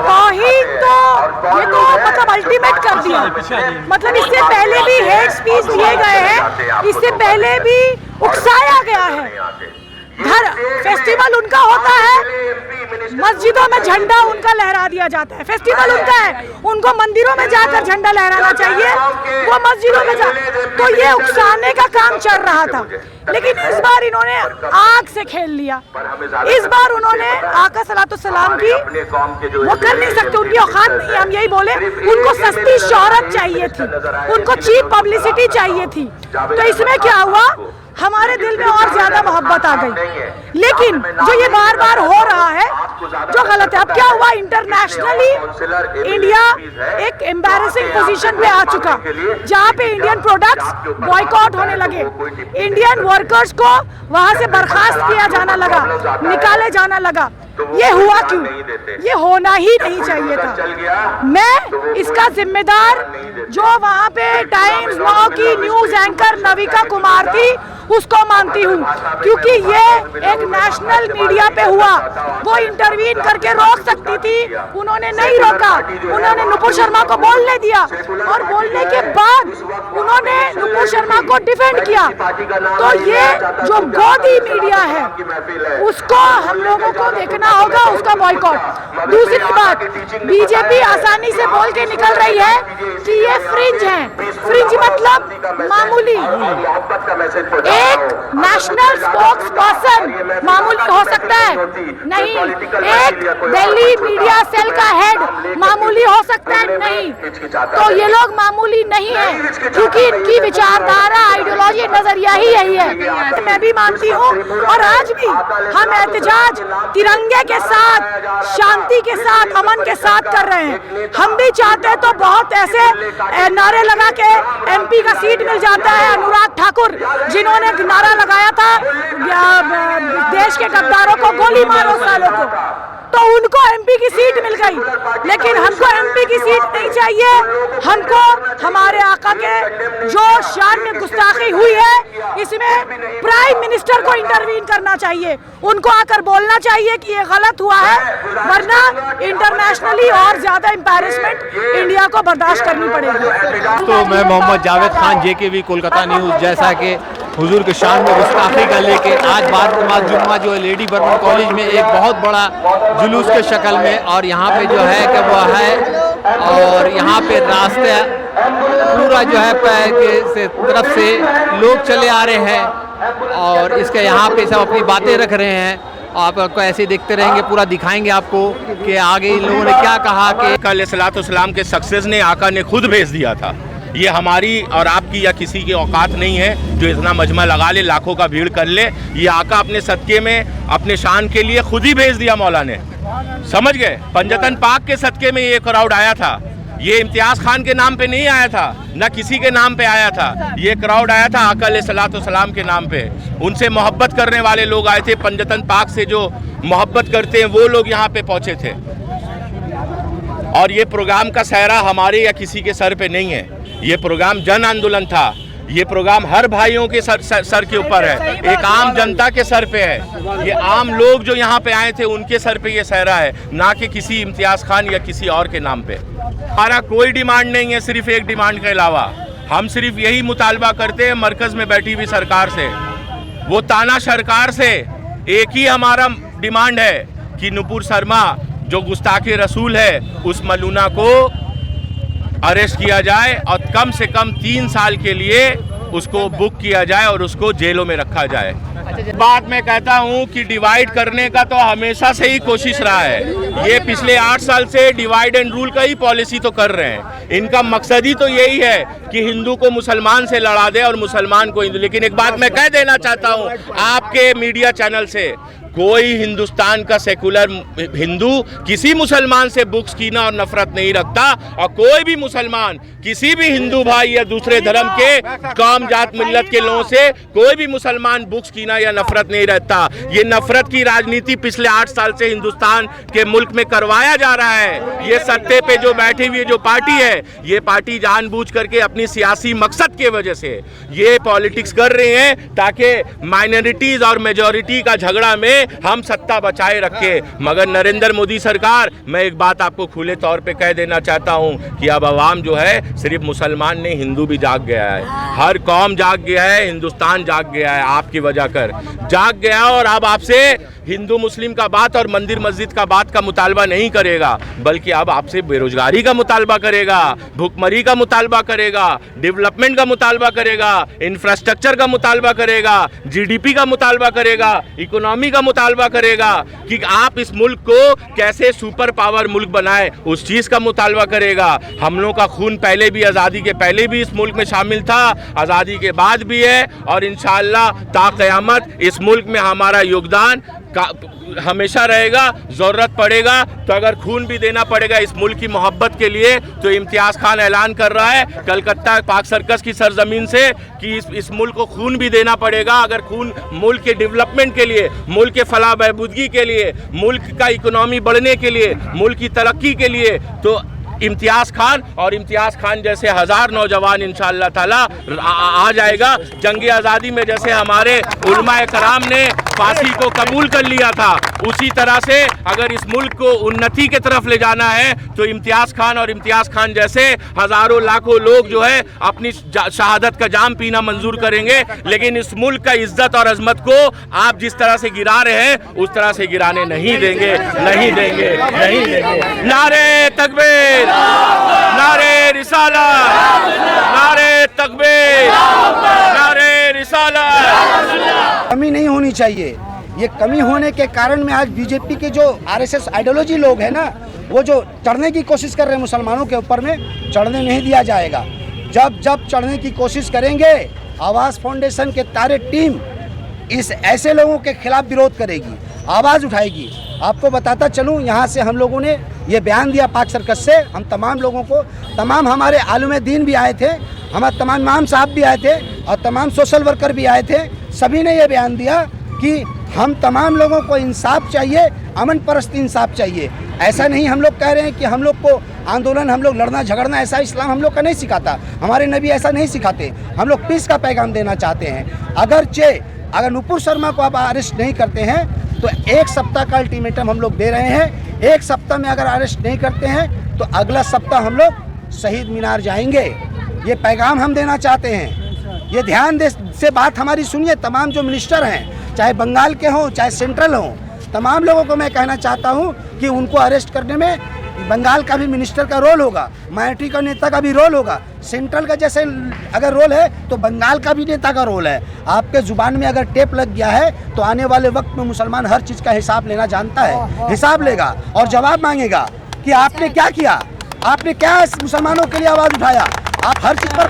तौहीद तो ये तो मतलब अल्टीमेट कर दिया। मतलब इससे पहले भी हेट स्पीच दिए गए हैं, इससे पहले भी उकसाया गया है। फेस्टिवल उनका होता है, मस्जिदों में झंडा उनका लहरा दिया जाता है। फेस्टिवल उनका है, उनको मंदिरों में जाकर झंडा लहराना चाहिए, वो मस्जिदों में जा। तो ये उकसाने का काम चल रहा था, लेकिन इस बार इन्होंने आग से खेल लिया। इस बार उन्होंने आका सलातो-सलाम की वो कर नहीं सकते, उनकी औकात नहीं है, हम यही बोले। उनको सस्ती शोहरत चाहिए थी, उनको चीप पब्लिसिटी चाहिए थी। तो इसमें क्या हुआ, हमारे दिल में और ज्यादा मोहब्बत आ गई। लेकिन जो ये बार बार हो रहा है जो गलत है। अब क्या हुआ, इंटरनेशनली इंडिया एक एम्बैरेसिंग पोजीशन पे आ चुका, जहाँ पे इंडियन प्रोडक्ट्स बॉयकॉट होने लगे, इंडियन वर्कर्स को वहां से बर्खास्त किया जाना लगा, निकाले जाना लगा। ये हुआ क्यों? ये होना ही नहीं चाहिए था। मैं इसका जिम्मेदार जो वहाँ पे टाइम्स नाउ की न्यूज एंकर नविका कुमार थी उसको मानती हूँ, क्योंकि ये एक नेशनल मीडिया पे हुआ। वो इंटरवीन करके रोक सकती थी, उन्होंने नहीं रोका। उन्होंने नुपुर शर्मा को बोलने दिया और बोलने के बाद उन्होंने नुपुर शर्मा को डिफेंड किया। तो ये जो गोदी मीडिया है उसको हम लोगों को देखना होगा, उसका बॉयकॉट। दूसरी बात, बीजेपी आसानी से बोल के निकल रही है कि ये फ्रिंज है। फ्रिंज मतलब मामूली। एक नेशनल स्पोक्स पर्सन मामूली हो सकता है नहीं, एक दिल्ली मीडिया सेल का हेड मामूली हो सकता है नहीं। तो ये लोग मामूली नहीं है, क्योंकि इनकी विचारधारा, आइडियोलॉजी, नजरिया ही यही है। मैं भी मानती हूँ, और आज भी हम एहतजाज तिरंगे के साथ, शांति के साथ, अमन के साथ कर रहे हैं। हम भी चाहते तो बहुत ऐसे नारे लगा के MP का सीट मिल जाता है। अनुराग ठाकुर जिन्होंने नारा लगाया था देश के गद्दारों को गोली मारो सालों को, तो उनको MP की सीट मिल गई। लेकिन हमको MP की सीट नहीं चाहिए, हमको हमारे आका के जो शान में गुस्ताखी हुई है इसमें प्राइम मिनिस्टर को इंटरवीन करना चाहिए, उनको आकर बोलना चाहिए कि ये गलत हुआ है, वरना इंटरनेशनली और ज्यादा एम्बैरेसमेंट इंडिया को बर्दाश्त करनी पड़ेगी। तो मैं मोहम्मद जावेद खान, JKV कोलकाता न्यूज़। जैसा कि हुजूर के शान में गुस्ताखी का लेके आज बाद नमाज जुम्मा जो है लेडी बर्मन कॉलेज में एक बहुत बड़ा जुलूस के शक्ल में, और यहाँ पे जो है कि वो है, और यहाँ पे रास्ते पूरा जो है से तरफ से लोग चले आ रहे हैं, और इसके यहाँ पे सब अपनी बातें रख रहे हैं। आपको ऐसे देखते रहेंगे, पूरा दिखाएंगे आपको कि आगे इन लोगों ने क्या कहा कि अलैहिस्सलाम के सक्सेस ने आका ने खुद भेज दिया था। ये हमारी और आपकी या किसी की औकात नहीं है जो इतना मजमा लगा ले, लाखों का भीड़ कर ले। ये आका अपने सदके में, अपने शान के लिए खुद ही भेज दिया मौला ने, समझ गए। पंजतन पाक के सदके में ये क्राउड आया था, ये इम्तियाज़ खान के नाम पे नहीं आया था, न किसी के नाम पे आया था। ये क्राउड आया था आका अलैहिस्सलाम के नाम पे। उनसे मोहब्बत करने वाले लोग आए थे, पंजतन पाक से जो मोहब्बत करते हैं वो लोग यहाँ पे पहुँचे थे। और ये प्रोग्राम का सहरा हमारे या किसी के सर पे नहीं है, ये प्रोग्राम जन आंदोलन था। ये प्रोग्राम हर भाइयों के सर के ऊपर है, एक आम जनता के सर पे है। ये आम लोग जो यहाँ पे आए थे उनके सर पे ये सहरा है, ना कि किसी इम्तियाज़ खान या किसी और के नाम पे। हमारा कोई डिमांड नहीं है, सिर्फ एक डिमांड के अलावा हम सिर्फ यही मुतालबा करते हैं मरकज़ में बैठी हुई सरकार से, वो ताना सरकार से एक ही हमारा डिमांड है कि नुपुर शर्मा जो गुस्ताखे रसूल है उस मलूना को अरेस्ट किया जाए और कम से कम 3 साल के लिए उसको बुक किया जाए और उसको जेलों में रखा जाए। बात मैं कहता हूं कि डिवाइड करने का तो हमेशा से ही कोशिश रहा है। ये पिछले 8 साल से डिवाइड एंड रूल का ही पॉलिसी तो कर रहे हैं। इनका मकसद ही तो यही है कि हिंदू को मुसलमान से लड़ा दे और मुसलमान को हिंदू। लेकिन एक बात मैं कह देना चाहता हूं आपके मीडिया चैनल से, कोई हिंदुस्तान का सेकुलर हिंदू किसी मुसलमान से बुक्स कीना और नफरत नहीं रखता, और कोई भी मुसलमान किसी भी हिंदू भाई या दूसरे धर्म के कौम जात मिल्लत के लोगों से कोई भी मुसलमान बुक्स कीना या नफरत नहीं रखता। ये नफरत की राजनीति पिछले 8 साल से हिंदुस्तान के मुल्क में करवाया जा रहा है। ये सत्ते पे जो बैठी हुई जो पार्टी है ये पार्टी जानबूझ करके अपनी सियासी मकसद के वजह से ये पॉलिटिक्स कर रहे हैं ताकि माइनॉरिटीज और मेजॉरिटी का झगड़ा में हम सत्ता बचाए रखे। मगर नरेंद्र मोदी सरकार, मैं एक बात आपको खुले तौर पे कह देना चाहता हूं कि अब अवाम जो है सिर्फ मुसलमान नहीं, हिंदू भी जाग गया है, हर कौम जाग गया है, हिंदुस्तान जाग गया है, आपकी वजह कर जाग गया। और अब आपसे हिंदू मुस्लिम का बात और मंदिर मस्जिद का बात का मुतालबा नहीं करेगा, बल्कि अब आपसे बेरोजगारी का मुतालबा करेगा, भुखमरी का मुतालबा करेगा, डेवलपमेंट का मुतालबा करेगा, इंफ्रास्ट्रक्चर का मुतालबा करेगा, जीडीपी का मुतालबा करेगा, इकोनॉमी का मुतालबा करेगा कि आप इस मुल्क को कैसे सुपर पावर मुल्क बनाए, उस चीज़ का मुतालबा करेगा। हम लोगों का खून पहले भी, आज़ादी के पहले भी इस मुल्क में शामिल था, आज़ादी के बाद भी है, और इंशाअल्लाह ता क़यामत इस मुल्क में हमारा योगदान हमेशा रहेगा। ज़रूरत पड़ेगा तो अगर खून भी देना पड़ेगा इस मुल्क की मोहब्बत के लिए, तो इम्तियाज़ खान ऐलान कर रहा है कलकत्ता पाक सर्कस की सरजमीन से कि इस मुल्क को खून भी देना पड़ेगा। अगर खून मुल्क के डेवलपमेंट के लिए, मुल्क के फलाह बहबूदगी के लिए, मुल्क का इकोनॉमी बढ़ने के लिए, मुल्क की तरक्की के लिए, तो इम्तियाज़ खान और इम्तियाज़ खान जैसे हज़ार नौजवान इंशाअल्लाह ताला आ जाएगा। जंग आज़ादी में जैसे हमारे उलमाए कराम ने फांसी को कबूल कर लिया था, उसी तरह से अगर इस मुल्क को उन्नति की तरफ ले जाना है तो इम्तियाज़ खान और इम्तियाज़ खान जैसे हज़ारों लाखों लोग जो है अपनी शहादत का जाम पीना मंजूर करेंगे। लेकिन इस मुल्क का इज्जत और अजमत को आप जिस तरह से गिरा रहे हैं उस तरह से गिराने नहीं देंगे, नहीं देंगे, नहीं देंगे। नारे तकबीर, नारे रिसालत, नारे तकबीर, नारे रिसालत। कमी नहीं होनी चाहिए। ये कमी होने के कारण में आज बीजेपी के जो आरएसएस आइडियोलॉजी लोग हैं ना, वो जो चढ़ने की कोशिश कर रहे हैं मुसलमानों के ऊपर में, चढ़ने नहीं दिया जाएगा। जब जब चढ़ने की कोशिश करेंगे, आवाज़ फाउंडेशन के तारे टीम इस ऐसे लोगों के खिलाफ विरोध करेगी, आवाज़ उठाएगी। आपको बताता चलूँ, यहाँ से हम लोगों ने ये बयान दिया पाक सर्कस से, हम तमाम लोगों को, तमाम हमारे आलुम दीन भी आए थे, हमारे तमाम इमाम साहब भी आए थे और तमाम सोशल वर्कर भी आए थे। सभी ने ये बयान दिया कि हम तमाम लोगों को इंसाफ चाहिए, अमन परस्त इंसाफ चाहिए। ऐसा नहीं हम लोग कह रहे हैं कि हम लोग को आंदोलन, हम लोग लड़ना झगड़ना, ऐसा इस्लाम हम लोग का नहीं सिखाता, हमारे नबी ऐसा नहीं सिखाते। हम लोग पीस का पैगाम देना चाहते हैं। अगर नुपुर शर्मा को आप अरेस्ट नहीं करते हैं तो 1 सप्ताह का अल्टीमेटम हम लोग दे रहे हैं। 1 सप्ताह में अगर अरेस्ट नहीं करते हैं तो अगला सप्ताह हम लोग शहीद मीनार जाएंगे। ये पैगाम हम देना चाहते हैं। ये ध्यान से बात हमारी सुनिए। तमाम जो मिनिस्टर हैं, चाहे बंगाल के हों चाहे सेंट्रल हों, तमाम लोगों को मैं कहना चाहता हूं कि उनको अरेस्ट करने में बंगाल का भी मिनिस्टर का रोल होगा, माइनॉरिटी का नेता का भी रोल होगा, सेंट्रल का जैसे अगर रोल है तो बंगाल का भी नेता का रोल है। आपके जुबान में अगर टेप लग गया है तो आने वाले वक्त में मुसलमान हर चीज़ का हिसाब लेना जानता है, हिसाब लेगा और जवाब मांगेगा कि आपने क्या किया, आपने क्या मुसलमानों के लिए आवाज़ उठाया। आप हर चीज़ पर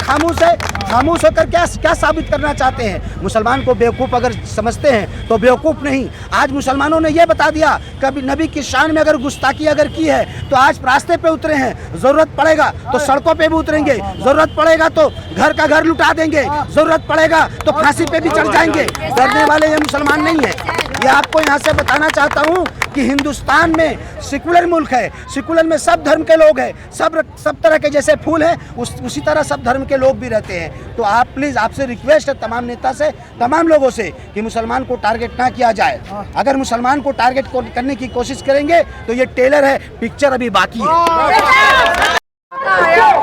खामोश होकर क्या साबित करना चाहते हैं? मुसलमान को बेवकूफ़ अगर समझते हैं तो बेवकूफ़ नहीं। आज मुसलमानों ने यह बता दिया, कभी नबी की शान में अगर गुस्ताखी अगर की है तो आज रास्ते पे उतरे हैं। ज़रूरत पड़ेगा तो सड़कों पे भी उतरेंगे, ज़रूरत पड़ेगा तो घर का घर लुटा देंगे, ज़रूरत पड़ेगा तो फांसी पे भी चढ़ जाएंगे। डरने वाले ये मुसलमान नहीं है। ये आपको यहाँ से बताना चाहता हूँ कि हिंदुस्तान में सेकुलर मुल्क है, सेकुलर में सब धर्म के लोग हैं, सब तरह के जैसे फूल हैं उसी तरह सब धर्म के लोग भी रहते हैं। तो आप प्लीज़, आपसे रिक्वेस्ट है तमाम नेता से, तमाम लोगों से कि मुसलमान को टारगेट ना किया जाए। अगर मुसलमान को टारगेट करने की कोशिश करेंगे तो ये टेलर है, पिक्चर अभी बाकी है।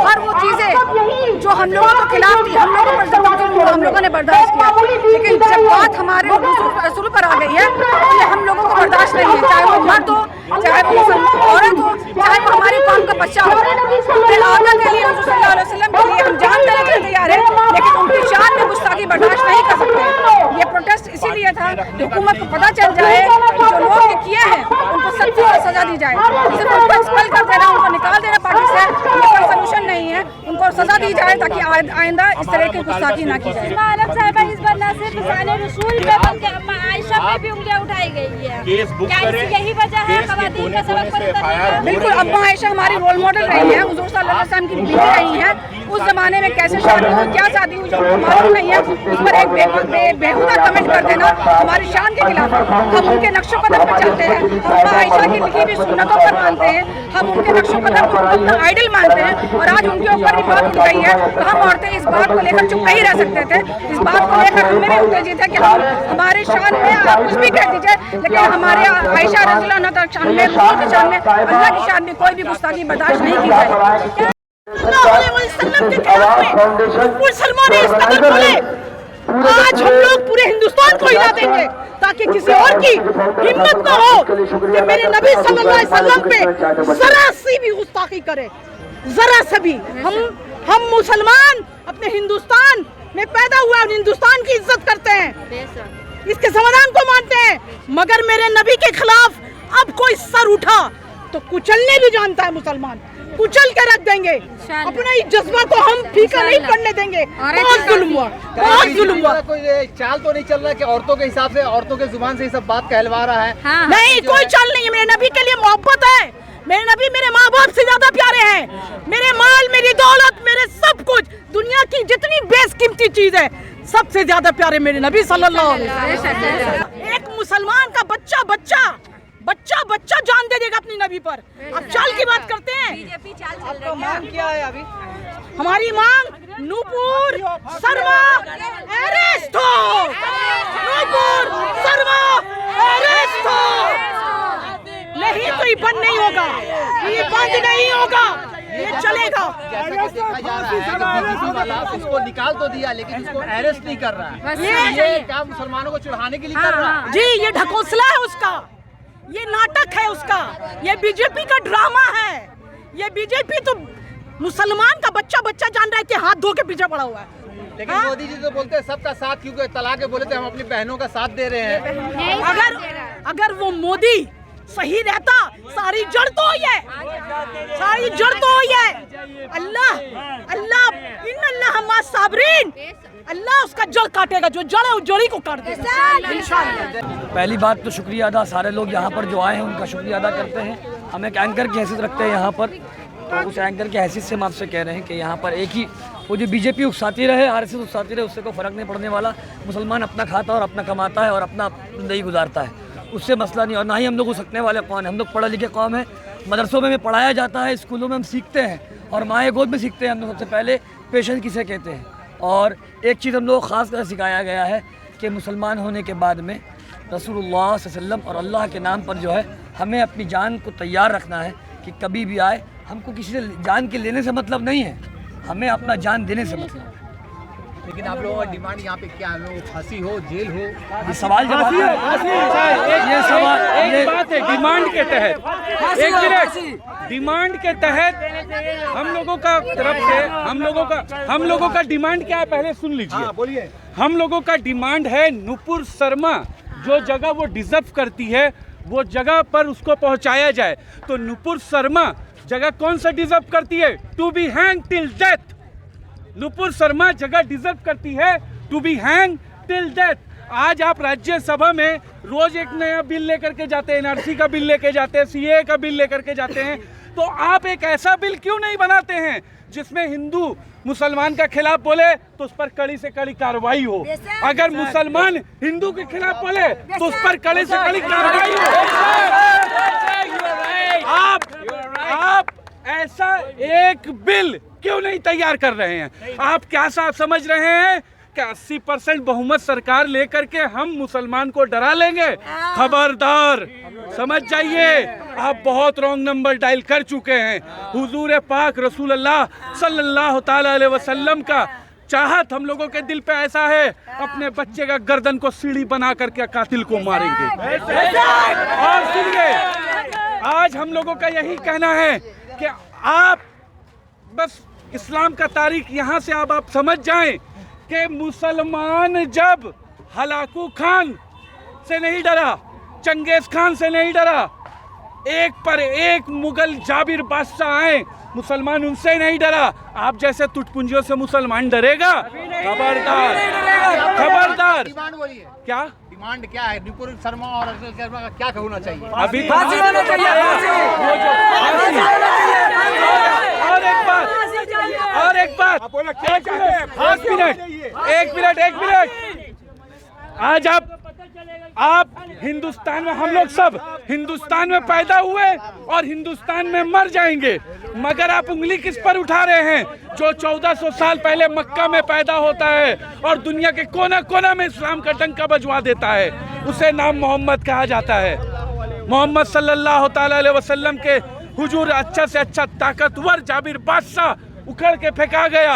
हर वो चीजें जो हम लोगों के खिलाफ थी, हम लोगों ने बर्दाश्त किया, लेकिन जब बात हमारे रसूल पर आ गई है तो ये हम लोगों को बर्दाश्त नहीं है। चाहे वो मर्द हो, चाहे वो औरत हो, चाहे वो हमारी कौम का बच्चा हो। आका के लिए, हुजूर सल्लल्लाहु अलैहि वसल्लम के लिए हम जान देने के लिए तैयार है, लेकिन उनकी शान में गुस्ताखी बर्दाश्त नहीं कर सकते। ये प्रोटेस्ट इसीलिए था कि हुकूमत को पता चल जाए कि जो लोग ये किए हैं उनको सख्ती से सजा दी जाए। सिर्फ उनको एक्सपेल कर देना, उनको निकाल देना पार्टी से, कोई सोल्यूशन नहीं है। उनको सजा दी जाए ताकि आइंदा इस तरह की गुस्ताखी ना की जाए। इस बार ना सिर्फ शान रसूल पे बल्कि अम्मा आयशा पे भी उंगलियां उठाई गई है। क्या यही वजह है खवातीन का सबक बंद करने का? बिल्कुल, अम्मा आयशा हमारी रोल मॉडल रही है, हुजूर सल्लल्लाहु अलैहि वसल्लम की बीवी रही है। उस जमाने में कैसे शादी हुई, क्या शादी हुई, जो मालूम नहीं है, उस पर एक बेहुदा कमेंट कर देना हमारी शान के खिलाफ है। हम उनके नक्शो कदम पर चलते हैं, हम आयशा की लिखी हुई सुन्नतों पर मानते हैं, हम उनके नक्शो कदम को अपना आइडल मानते हैं, और आज उनके ऊपर भी बात उठ गई है तो हम औरतें इस बात को लेकर चुप नहीं रह सकते थे। इस बात को लेकर हमें भी उत्तेजित है कि हम हमारे शान में आप कुछ भी कह दीजिए, लेकिन हमारे आयशा रज़ी अल्लाह अन्हा शान में, रसूल की शान में, अल्लाह की शान में कोई भी गुस्ताखी बर्दाश्त नहीं की जाएगी। मुसलमान इस कदर बोले, आज हम लोग पूरे हिंदुस्तान को हिला देंगे ताकि किसी और की हिम्मत ना हो कि मेरे नबी सल्लल्लाहु अलैहि वसल्लम पे जरा सी भी गुस्ताखी करे, जरा सा भी। हम मुसलमान अपने हिंदुस्तान में पैदा हुआ और हिंदुस्तान की इज्जत करते हैं, इसके संविधान को मानते हैं, मगर मेरे नबी के खिलाफ अब कोई सर उठा तो कुचलने भी जानता है मुसलमान, कुचल के रख देंगे। अपना इस जज्बा को हम फीका नहीं पड़ने देंगे। बहुत जुल्म हुआ, बहुत जुल्म हुआ। कोई चाल तो नहीं चल रहा कि औरतों के हिसाब से, औरतों के जुबान से ये सब बात कहलवा रहा है? नहीं, कोई चाल नहीं है। मेरे नबी के लिए मोहब्बत है, मेरे नबी मेरे माँ बाप से ज्यादा प्यारे हैं, मेरे माल, मेरी दौलत, मेरे सब कुछ, दुनिया की जितनी बेशकीमती चीज है, सबसे ज्यादा प्यारे मेरे नबी सल्लल्लाहु अलैहि वसल्लम। एक मुसलमान का बच्चा जान दे देगा अपनी नबी पर। अब चाल की बात करते हैं, बीजेपी चाल चल रही तो मांग क्या है अभी? हमारी मांग नूपुर शर्मा अरेस्ट हो, नूपुर शर्मा अरेस्ट हो। नहीं तो ये बंद नहीं होगा, ये बंद नहीं होगा, ये चलेगा। जैसा कि देखा जा रहा है कि बीजेपी वाला उसको निकाल तो दिया लेकिन उसको अरेस्ट नहीं कर रहा है। ये क्या मुसलमानों को चिढ़ाने के लिए कर रहा है? जी, ये ढकोसला है उसका, ये नाटक है उसका, ये बीजेपी का ड्रामा है। ये बीजेपी तो मुसलमान का बच्चा जान रहा है कि हाथ धो के पीछे पड़ा हुआ है। लेकिन मोदी जी तो बोलते हैं सबका साथ, क्योंकि तलाक बोले थे हम अपनी बहनों का साथ दे रहे हैं। अगर वो मोदी सही रहता, सारी जड़ तो हुई है, सारी जड़ तो हुई है। अल्लाह इन साबरीन, अल्लाह उसका जड़ काटेगा, जो जड़ है उस जड़ी को काट देगा इंशाअल्लाह। पहली बात तो शुक्रिया अदा, सारे लोग यहाँ पर जो आए हैं उनका शुक्रिया अदा करते हैं। हम एक एंकर की हैसियत रखते हैं यहाँ पर, तो उस एंकर की हैसियत से हम आपसे कह रहे हैं कि यहाँ पर एक ही वो जो बीजेपी उकसाती रहे, आरएसएस उकसाती रहे, उससे कोई फ़र्क नहीं पड़ने वाला। मुसलमान अपना खाता और अपना कमाता है और अपना ज़िंदगी गुजारता है, उससे मसला नहीं। और ना ही हम लोग उकसने वाले कौन है, हम लोग पढ़े लिखे कौम है, मदरसों में पढ़ाया जाता है, स्कूलों में हम सीखते हैं और माए गोद में सीखते हैं हम लोग सबसे पहले पेशेंस किसे कहते हैं। और एक चीज़ हम लोग ख़ास कर सिखाया गया है कि मुसलमान होने के बाद में रसूलुल्लाह सल्लल्लाहु अलैहि वसल्लम और अल्लाह के नाम पर जो है हमें अपनी जान को तैयार रखना है कि कभी भी आए। हमको किसी से जान के लेने से मतलब नहीं है, हमें अपना जान देने से मतलब है। लेकिन आप लोगों का डिमांड यहाँ पे क्या है? लोग फांसी हो, जेल हो? ये सवाल जब आता है, ये सवाल एक बात है, डिमांड के तहत, एक मिनट, डिमांड के तहत हम लोगों का तरफ से हम लोगों का डिमांड क्या है पहले सुन लीजिए। बोलिए। हम लोगों का डिमांड है नुपुर शर्मा जो जगह वो डिजर्व करती है वो जगह पर उसको पहुंचाया जाए। तो नुपुर शर्मा जगह कौन सा डिजर्व करती है? To be hang till death. Nupur Sharma जगह डिजर्व करती है to be hang till death. आज आप राज्यसभा में रोज एक नया बिल लेकर के जाते हैं, एनआरसी का बिल लेके जाते हैं, सीए का बिल लेकर के जाते हैं, तो आप एक ऐसा बिल क्यों नहीं बनाते हैं जिसमें हिंदू मुसलमान का खिलाफ बोले तो उस पर कड़ी से कड़ी कार्रवाई हो, अगर मुसलमान हिंदू के खिलाफ बोले तो उस पर कड़ी से कड़ी कार्रवाई हो। आप ऐसा एक बिल क्यों नहीं तैयार कर रहे हैं? आप क्या साफ समझ रहे हैं कि 80% बहुमत सरकार लेकर के हम मुसलमान को डरा लेंगे? खबरदार, समझ जाइए, आप बहुत रॉन्ग नंबर डायल कर चुके हैं। हुजूर पाक रसूलुल्लाह सल्लल्लाहु ताला अलैहि वसल्लम का चाहत हम लोगों के दिल पे ऐसा है, अपने बच्चे का गर्दन को सीढ़ी बना करके कातिल को मारेंगे। और सुनिए, आज हम लोगों का यही कहना है कि आप बस इस्लाम का तारीख यहाँ से आप समझ जाएं कि मुसलमान जब हलाकू खान से नहीं डरा, चंगेज खान से नहीं डरा, एक पर एक मुगल जाबिर बादशाह आए, मुसलमान उनसे नहीं डरा। आप जैसे टुटपुंजियों से मुसलमान डरेगा? खबरदार, खबरदार। डिमांड बोलिए, क्या डिमांड क्या है? नुपुर शर्मा और अफजल शर्मा का क्या होना चाहिए? अभी और एक बात एक मिनट। आज आप हिंदुस्तान में, हम लोग सब हिंदुस्तान में पैदा हुए और हिंदुस्तान में मर जाएंगे, मगर आप उंगली किस पर उठा रहे हैं? जो 1400 साल पहले मक्का में पैदा होता है और दुनिया के कोना कोना में इस्लाम का डंका बजवा देता है, उसे नाम मोहम्मद कहा जाता है। मोहम्मद सल्लल्लाहु ताला अलैहि वसल्लम के हुजूर अच्छा से अच्छा ताकतवर जाबिर बादशाह उखड़ के फेंका गया।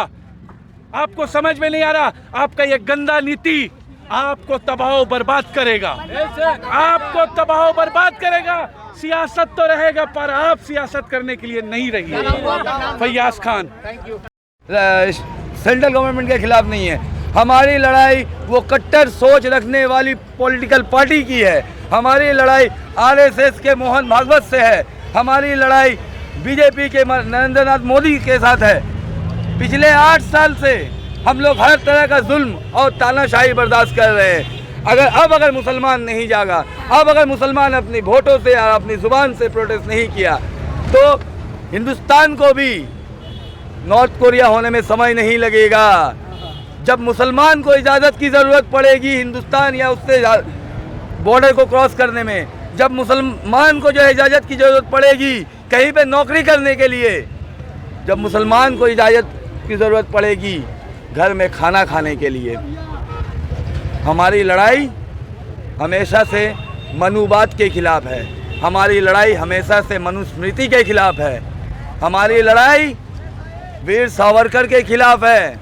आपको समझ में नहीं आ रहा? आपका ये गंदा नीति आपको तबाह बर्बाद करेगा, आपको तबाह बर्बाद करेगा। सियासत तो रहेगा पर आप सियासत करने के लिए नहीं रहिए। फैयाज खान। सेंट्रल गवर्नमेंट के खिलाफ नहीं है हमारी लड़ाई, वो कट्टर सोच रखने वाली पॉलिटिकल पार्टी की है। हमारी लड़ाई आरएसएस के मोहन भागवत से है। हमारी लड़ाई बीजेपी के नरेंद्र नाथ मोदी के साथ है। पिछले 8 साल से हम लोग हर तरह का जुल्म और तानाशाही बर्दाश्त कर रहे हैं। अगर मुसलमान नहीं जागा, अब अगर मुसलमान अपनी वोटों से या अपनी ज़ुबान से प्रोटेस्ट नहीं किया, तो हिंदुस्तान को भी नॉर्थ कोरिया होने में समय नहीं लगेगा। जब मुसलमान को इजाज़त की ज़रूरत पड़ेगी हिंदुस्तान या उससे बॉर्डर को क्रॉस करने में, जब मुसलमान को जो है इजाज़त की ज़रूरत पड़ेगी कहीं पे नौकरी करने के लिए, जब मुसलमान को इजाज़त की ज़रूरत पड़ेगी घर में खाना खाने के लिए। हमारी लड़ाई हमेशा से मनुवाद के खिलाफ है। हमारी लड़ाई हमेशा से मनुस्मृति के खिलाफ है। हमारी लड़ाई वीर सावरकर के खिलाफ है।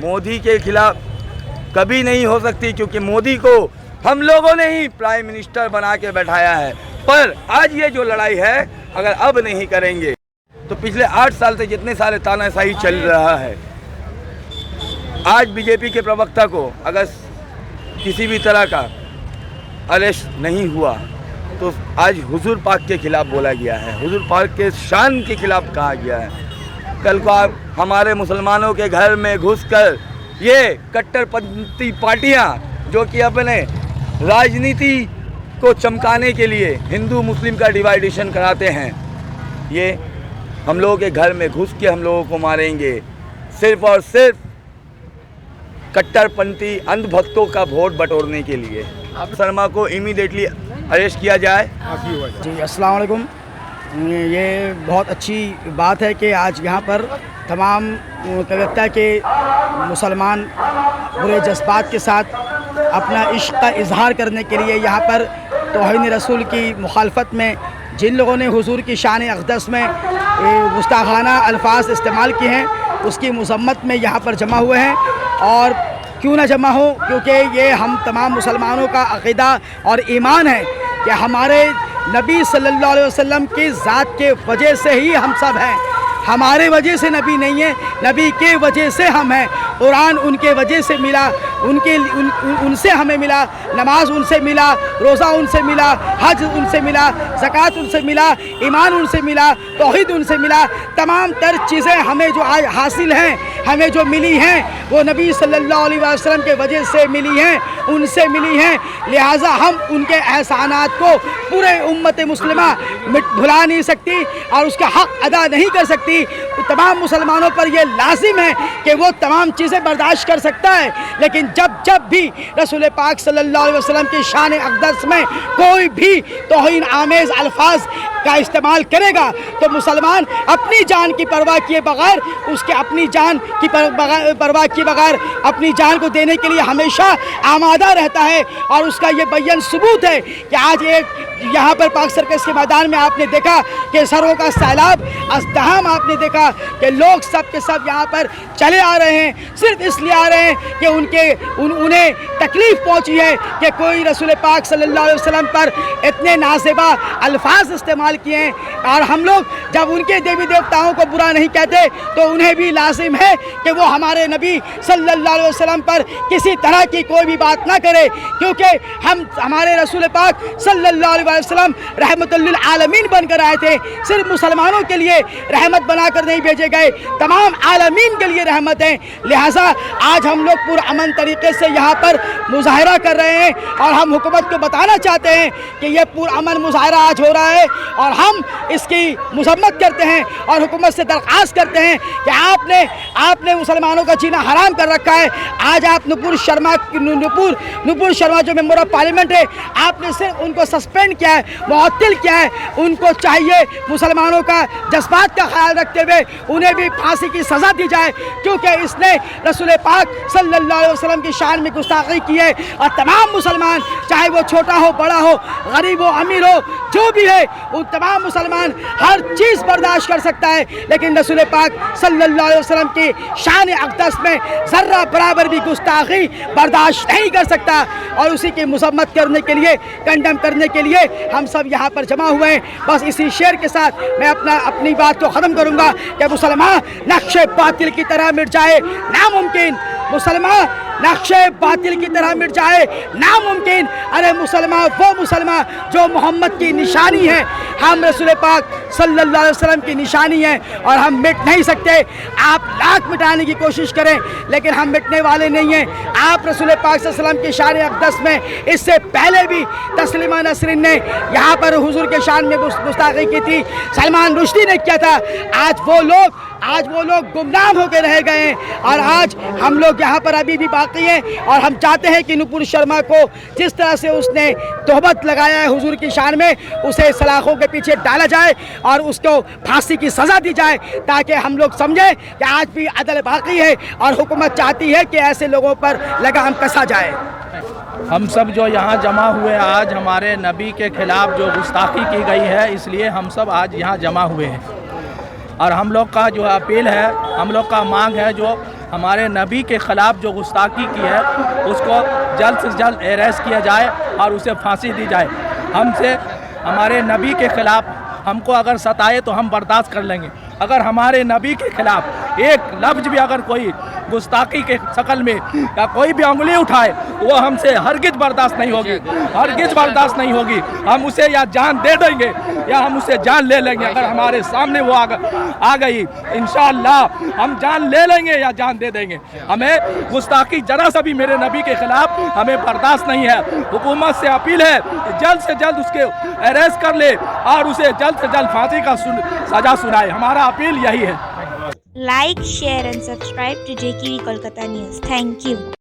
मोदी के खिलाफ कभी नहीं हो सकती, क्योंकि मोदी को हम लोगों ने ही प्राइम मिनिस्टर बना के बैठाया है। पर आज ये जो लड़ाई है अगर अब नहीं करेंगे तो पिछले 8 साल से जितने सारे तानाशाही चल रहा है, आज बीजेपी के प्रवक्ता को अगर किसी भी तरह का अरेस्ट नहीं हुआ तो आज हुजूर पाक के खिलाफ बोला गया है, हुजूर पाक के शान के खिलाफ कहा गया है। कल को आप हमारे मुसलमानों के घर में घुसकर ये कट्टरपंथी पार्टियां जो कि अपने राजनीति को चमकाने के लिए हिंदू मुस्लिम का डिवाइडेशन कराते हैं, ये हम लोगों के घर में घुस के हम लोगों को मारेंगे सिर्फ और सिर्फ कट्टरपंथी अंधभक्तों का वोट बटोरने के लिए। आप शर्मा को इमीडिएटली अरेस्ट किया जाए। जी अस्सलाम वालेकुम। ये बहुत अच्छी बात है कि आज यहाँ पर तमाम कलकत्ता के मुसलमान बुरे जज्बात के साथ अपना इश्क का इजहार करने के लिए यहाँ पर तौहीन रसूल की मुखालफत में जिन लोगों ने हुजूर की शान अक़दस में गुस्ताखाना अल्फाज इस्तेमाल किए हैं उसकी मज़म्मत में यहाँ पर जमा हुए हैं। और क्यों ना जमा हो, क्योंकि ये हम तमाम मुसलमानों का अक़ीदा और ईमान है कि हमारे नबी सल्लल्लाहु अलैहि वसल्लम की ज़ात के वजह से ही हम सब हैं। हमारे वजह से नबी नहीं है, नबी के वजह से हम हैं। कुरान उनके वजह से मिला, उनसे हमें मिला, नमाज उनसे मिला, रोज़ा उनसे मिला, हज उनसे मिला, ज़कात उनसे मिला, ईमान उनसे मिला, तौहीद उनसे मिला। तमाम तर चीज़ें हमें जो आज हासिल हैं, हमें जो मिली हैं, वो नबी सल्लल्लाहु अलैहि वसल्लम के वजह से मिली हैं, उनसे मिली हैं। लिहाजा हम उनके एहसानात को पूरे उम्मत मुस्लिमा भुला नहीं सकती और उसका हक़ अदा नहीं कर सकती। तो तमाम मुसलमानों पर यह लाजिम है कि वो तमाम चीज़ें बर्दाश्त कर सकता है, लेकिन जब भी रसूल पाक सल्लल्लाहु अलैहि वसल्लम की शान अक़दस में कोई भी तौहीन आमेज़ अल्फाज का इस्तेमाल करेगा तो मुसलमान अपनी जान की परवाह किए बगैर, उसके अपनी जान की परवाह किए बगैर अपनी जान को देने के लिए हमेशा आमादा रहता है। और उसका ये बयान सबूत है कि आज एक यहाँ पर पाक सर्कस के मैदान में आपने देखा कि सरों का सैलाब, अज़दहाम आपने देखा कि लोग सब के सब यहाँ पर चले आ रहे हैं, सिर्फ इसलिए आ रहे हैं कि उन्हें तकलीफ़ पहुँची है कि कोई रसूल पाक सल्लल्लाहु अलैहि वसल्लम पर इतने नाज़ेबा अल्फाज इस्तेमाल किए हैं। और हम लोग जब उनके देवी देवताओं को बुरा नहीं कहते तो उन्हें भी लाजिम है कि वो हमारे नबी सल्लल्लाहु अलैहि वसल्लम पर किसी तरह की कोई भी बात ना करे, क्योंकि हमारे रसूल पाक सल्लल्लाहु अलैहि वसल्लम रहमतुल लिल आलमीन बनकर आए थे। सिर्फ मुसलमानों के लिए रहमत बनाकर नहीं भेजे गए, तमाम आलमीन के लिए रहमत है। लिहाजा आज हम लोग पुरअमन तरीके से यहाँ पर मुजाहरा कर रहे हैं और हम हुकूमत को बताना चाहते हैं कि ये पुरअमन मुजाहरा आज हो रहा है और हम इसकी मजम्मत करते हैं और हुकूमत से दरख्वास्त करते हैं कि आपने मुसलमानों का जीना हराम कर रखा है। आज आप नुपुर शर्मा जो मेंबर ऑफ पार्लियामेंट है, आपने सिर्फ उनको सस्पेंड किया है, मुअत्तल किया है। उनको चाहिए मुसलमानों का जज्बात का ख्याल रखते हुए उन्हें भी फांसी की सज़ा दी जाए, क्योंकि इसने रसूल पाक सल्लल्लाहु अलैहि वसल्लम की शान में गुस्ताखी की है। और तमाम मुसलमान, चाहे वो छोटा हो बड़ा हो, गरीब हो अमीर हो, जो भी है, उन तमाम मुसलमान हर चीज़ बर्दाश्त कर सकता है, लेकिन रसूल पाक सल्लल्लाहु अलैहि वसल्लम की शान अक़दस में ज़र्रा बराबर भी गुस्ताखी बर्दाश्त नहीं कर सकता। और उसी की मजम्मत करने के लिए, कंडम करने के लिए हम सब यहाँ पर जमा हुए हैं। बस इसी शेर के साथ मैं अपनी बात को ख़त्म करूँगा कि मुसलमान नक्शे बातिल की तरह मिट जाए नामुमकिन, मुसलमान नक्शे बातिल की तरह मिट जाए नामुमकिन। अरे मुसलमान वो मुसलमान जो मोहम्मद की निशानी है, हम रसूल पाक सल्लल्लाहु अलैहि वसल्लम की निशानी है और हम मिट नहीं सकते। आप लाख मिटाने की कोशिश करें लेकिन हम मिटने वाले नहीं हैं। आप रसूल पाक सल्लल्लाहु अलैहि वसल्लम की शान अक़दस में इससे पहले भी तस्लीमा नसरीन ने यहाँ पर हुजूर के शान में गुस्ताखी की थी, सलमान रुश्दी ने किया था। आज वो लोग गुमनाम होकर रह गए हैं और आज हम लोग यहाँ पर अभी भी बाकी हैं और हम चाहते हैं कि नुपुर शर्मा को जिस तरह से उसने तोहमत लगाया है हुजूर की शान में, उसे सलाखों के पीछे डाला जाए और उसको फांसी की सज़ा दी जाए, ताकि हम लोग समझें कि आज भी अदल बाकी है और हुकूमत चाहती है कि ऐसे लोगों पर लगाम कसा जाए। हम सब जो यहाँ जमा हुए आज हमारे नबी के खिलाफ जो गुस्ताखी की गई है, इसलिए हम सब आज यहाँ जमा हुए हैं और हम लोग का जो अपील है, हम लोग का मांग है, जो हमारे नबी के ख़िलाफ़ जो गुस्ताखी की है उसको जल्द से जल्द अरेस्ट किया जाए और उसे फांसी दी जाए। हमसे हमारे नबी के ख़िलाफ़ हमको अगर सताए तो हम बर्दाश्त कर लेंगे, अगर हमारे नबी के ख़िलाफ़ एक लफ्ज़ भी अगर कोई गुस्ताखी के शक्ल में या कोई भी उंगली उठाए तो वो हमसे हरगिज़ बर्दाश्त नहीं होगी, हरगिज़ बर्दाश्त नहीं होगी। हम उसे या जान दे देंगे या हम उसे जान ले लेंगे। अगर हमारे सामने वो आ गई इंशाअल्लाह हम जान ले लेंगे या जान दे देंगे। हमें गुस्ताखी जरा सा भी मेरे नबी के ख़िलाफ़ हमें बर्दाश्त नहीं है। हुकूमत से अपील है जल्द से जल्द उसके अरेस्ट कर ले और उसे जल्द से जल्द फांसी का सज़ा सुनाए। हमारा अपील यही है। Like, share and subscribe to JKV Kolkata News. Thank you.